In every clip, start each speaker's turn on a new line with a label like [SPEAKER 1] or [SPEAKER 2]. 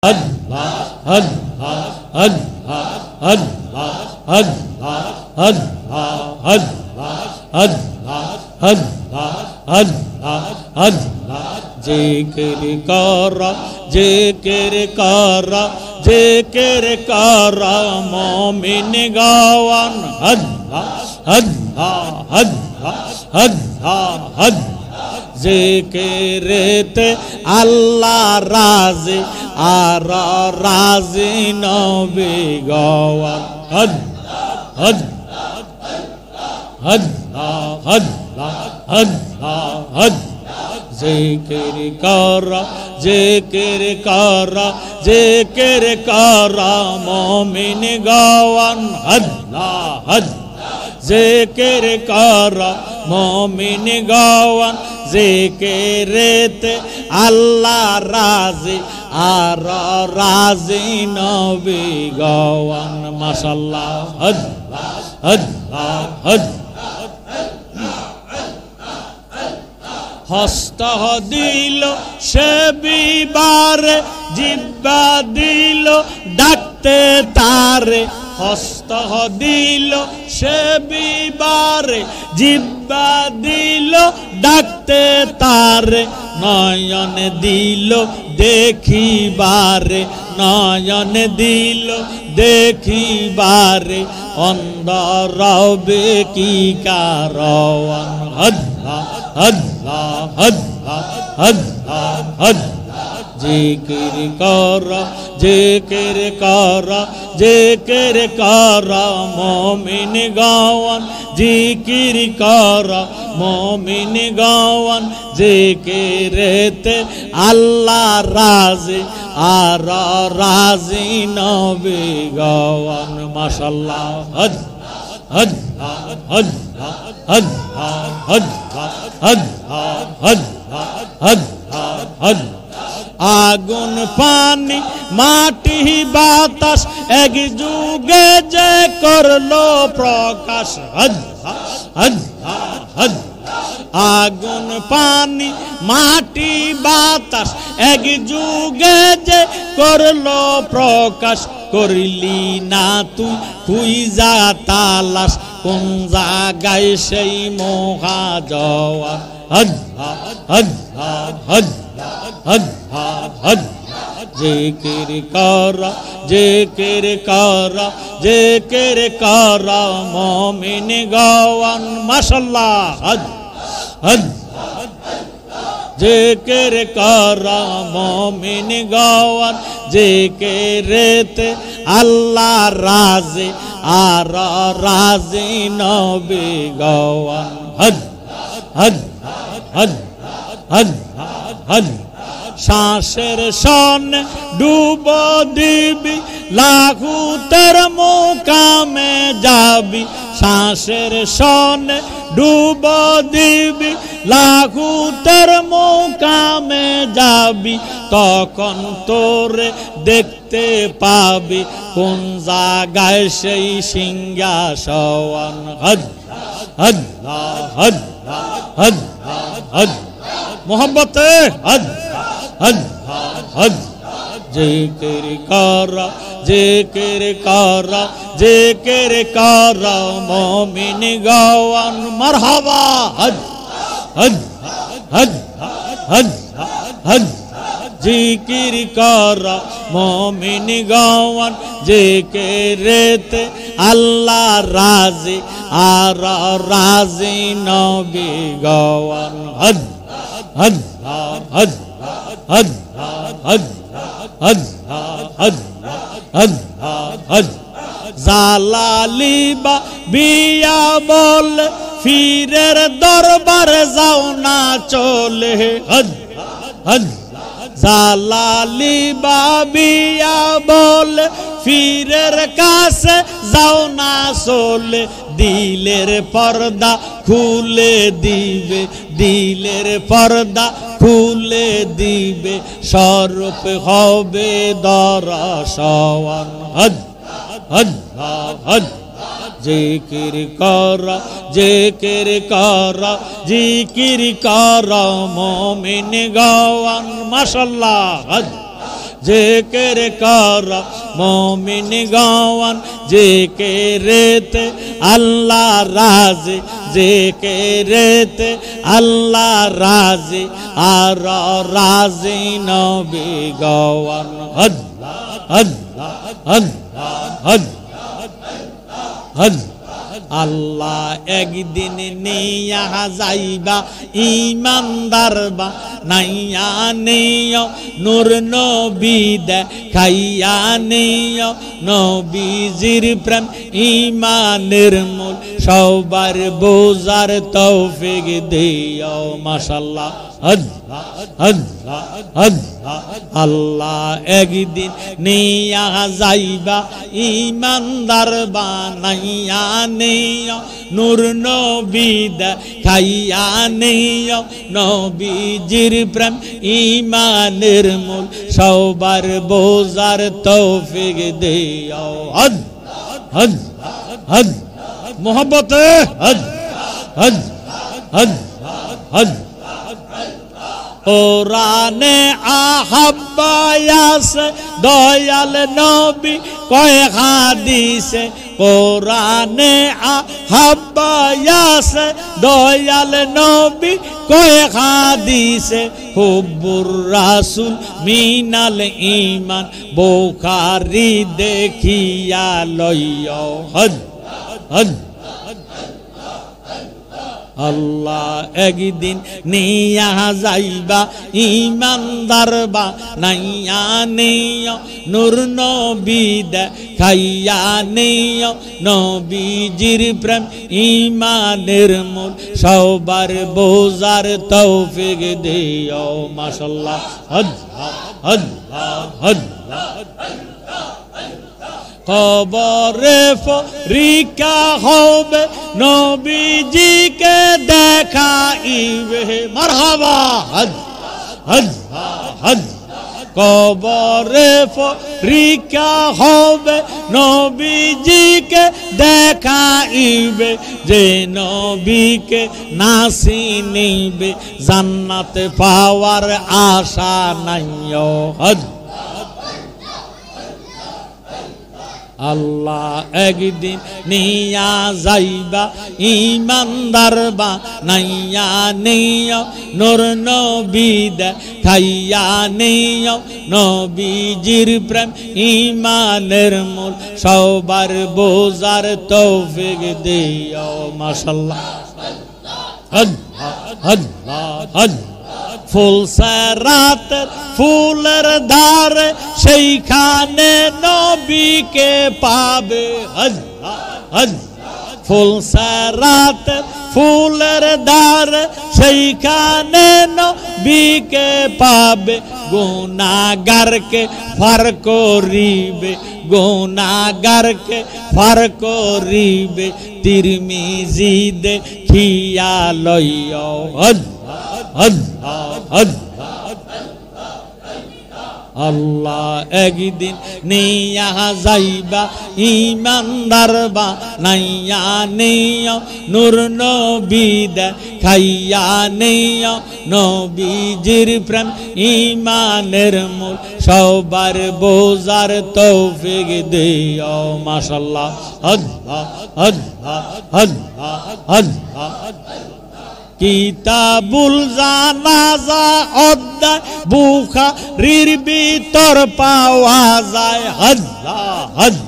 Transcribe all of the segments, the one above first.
[SPEAKER 1] Allah, Allah, Allah, Allah, Allah, Allah, Allah, Allah, Allah, Allah, Allah, জিকির করা, জিকির করা, জিকির করা, মুমিন গাওয়ান আল্লাহ, আল্লাহ, আল্লাহ, আল্লাহ, আল্লাহ। জিকিরেতে আল্লাহ রাজি আর রাজি নবী গাওয়ান আল্লাহ, আল্লাহ, আল্লাহ, আল্লাহ, আল্লাহ। জিকির করা, জিকির করা, জিকির করা, মুমিন গাওয়ান আল্লাহ, আল্লাহ। জিকির করা, মুমিন গাওয়ান, জিকিরেতে আল্লাহ রাজি আর রাজি নবী গাওয়ান। মাশাআল্লাহ, আল্লাহ, আল্লাহ, আল্লাহ। হস্ত দিল সে বিবারে, জিহ্বা দিল ডাকতে তারে। হস্ত দিল সে বিবারে, জিহ্বা দিল ডাকতে তারে। নয়ন দিল দেখিবারে, নয়ন দিল দেখিবারে। অন্ধ রবে কি কারণ আল্লাহ, আল্লাহ, আল্লাহ, আল্লাহ, আল্লাহ। জিকির করা, জিকির করা, জিকির করা, মুমিন গাওয়ান, জিকির করা, মুমিন গাওয়ান। জিকিরেতে আল্লাহ রাজি আর রাজি নবী গাওয়ান। মাশাআল্লাহ, আল্লাহ, আল্লাহ, আল্লাহ, আল্লাহ, আল্লাহ, আল্লাহ, আল্লাহ, আল্লাহ, আল্লাহ। আগুন পানি মাটি বাতাস এক যুগে যে করলো প্রকাশ আল্লাহ, আল্লাহ, আল্লাহ। আগুন পানি মাটি বাতাস এক যুগে যে করলো প্রকাশ। করলি না তুই তুই যা তালাশ, কোন জায়গায় সেই মহাজওয়ান আল্লাহ, আল্লাহ, আল্লাহ, আল্লাহ, আল্লাহ। জিকির করা, জিকির করা, জিকির করা, মুমিন গাওয়ান। মাশাআল্লাহ, আল্লাহ, জিকির করা, মুমিন গাওয়ান। জিকিরেতে আল্লাহ রাজি আর রাজি নবী গাওয়ান আল্লাহ, আল্লাহ, আল্লাহ, আল্লাহ, আল্লাহ। শ্বাসের সন ডুব দিবি, লাহুতের মুকামে যাবি। শ্বাসের সন ডুব দিবি, লাহুতের মুকামে যাবি। তখন তোরে দেখতে পাবি, কোন জায়গায় সেই সিংহাসন আল্লাহ, আল্লাহ, আল্লাহ, আল্লাহ, আল্লাহ। মোহাম্মতে আল্লাহ, আল্লাহ, আল্লাহ। জিকির করা, জিকির করা, জিকির করা, মুমিন গাওয়ান। মারহাবা, আল্লাহ, আল্লাহ, আল্লাহ, আল্লাহ, আল্লাহ। জিকির করা, মুমিন গাওয়ান। জিকিরেতে আল্লাহ রাজি আর রাজি নবী গাওয়ান আল্লাহ, আল্লাহ, আল্লাহ, আল্লাহ, আল্লাহ, আল্লাহ, আল্লাহ, আল্লাহ, আল্লাহ। জালালি বা বিয়া বল, ফিরের দরবারে যাও না চলে আল্লাহ, আল্লাহ। জালালি বা বিয়া বল, ফিরের কাছে যাও না চলে। দিলের পর্দা খুলে দিবে, দিলের পর্দা খুলে দিবে। স্বরূপ হবে দর্শন আল্লাহ, আল্লাহ, আল্লাহ। জিকির করা, জিকির করা, জিকির করা, মুমিন গাওয়ান। মাশাআল্লাহ, জিকির কর মুমিন গণ জিকিরেতে আল্লাহ রাজি জিকিরেতে আল্লাহ রাজি আর রাজি নবী গণ আল্লাহ আল্লাহ আল্লাহ আল্লাহ আল্লাহ একদিন নিয়া যাইবা ইমানদার বা নাইয়া নিয় নূর নবী দেখাইয়া নিয় নবীজির প্রেম ইমানের মূল সবার বোঝার তৌফিক দিও মাশাআল্লাহ আল্লাহ আল্লাহ আল্লাহ আল্লাহ একদিন নিয়া যাইবা ইমানদার বানাইয়া নিয় নূর নবী দেখাইয়া নিয় নবীজির প্রেম ইমানের মূল সবার বোঝার তৌফিক দিও আল্লাহ আল্লাহ আল্লাহ মোহব্বতে আল্লাহ আল্লাহ আল্লাহ কোরআনে আহাব্বায়াস দয়াল নবী কয় হাদিসে কোরআনে আহাব্বায়াস দয়াল নবী কয় হাদিসে হুব্বুর রাসূল মিনাল ঈমান বুখারী দেখিয়া লইও হদ হদ আল্লাহ একদিন নিয়া যাইবা ইমানদার বা নাইয়া নিয় নূর নবী দেখাইয়া নিয় নবীজির প্রেম ইমানের মূল সবার বোঝার তৌফিক দিও মাশাআল্লাহ আল্লাহ আল্লাহ আল্লাহ কবরে ফরিকা হবে নবীজিকে দেখাইবে মারহাবা কবরে ফরিকা হবে নবীজিকে দেখাইবে যে নবীকে না চিনিবে জান্নাত পাওয়ার আশা নাই আল্লাহ একদিন নিয়া যাইবা ইমানদার বা নাইয়া নিয় নূর নবী দেখাইয়া নিয় নবীজির প্রেম ইমানের মূল সবার বোঝার তৌফিক দিও মাশাআল্লাহ আল্লাহ আল্লাহ আল্লাহ ফুল সারাত ফুলের ধারে সেইখানে নবীকে পাবে আল্লাহ আল্লাহ ফুল সারাত ফুলের ধারে সেইখানে নবীকে পাবে গুনাহগারকে ফার করিবে গুনাহগারকে ফার করিবে তিরমিজি দেখিয়া লইও আল্লাহ আল্লাহ আল্লাহ একদিন নিয়া যাইবা ইমানদার বা নাইয়া নিয় নূর নবী দেখাইয়া নিয় নবীজির প্রেম ইমানের মূল সবার বোঝার তৌফিক দিও মাশাআল্লাহ আল্লাহ আল্লাহ আল্লাহ আল্লাহ কিতাবুল জানাজা অধ্যায় বুখারীর ভিতর পাওয়া যায় আল্লাহ আল্লাহ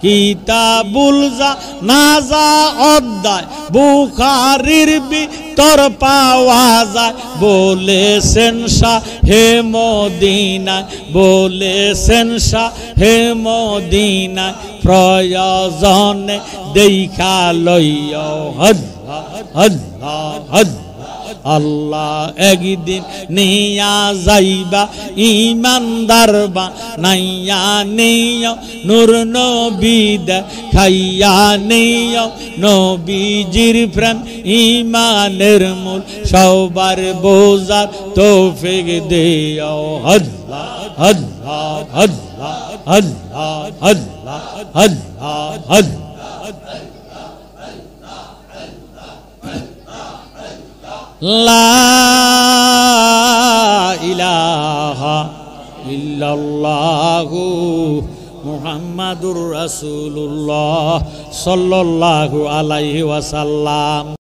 [SPEAKER 1] কিতাবুল জানাজা অধ্যায় বুখারীর ভিতর পাওয়া যায় বলেছেন শাহে মদিনা বলেছেন শাহে মদিনা প্রয়োজনে দেখা লইও আল্লাহ আল্লাহ আল্লাহ একদিন নিয়া যাইবা ইমানদার বা নাইয়া নিয় নূর নবী দেখাইয়া নিয় নবীজির প্রেম ইমানের মূল সবার বোঝার তৌফিক দিও আল্লাহ আল্লাহ আল্লাহ আল্লাহ আল্লাহ আল্লাহ আল্লাহ লা ইলাহা ইল্লাল্লাহু মুহাম্মাদুর রাসূলুল্লাহ সাল্লাল্লাহু আলাইহি ওয়াসাল্লাম।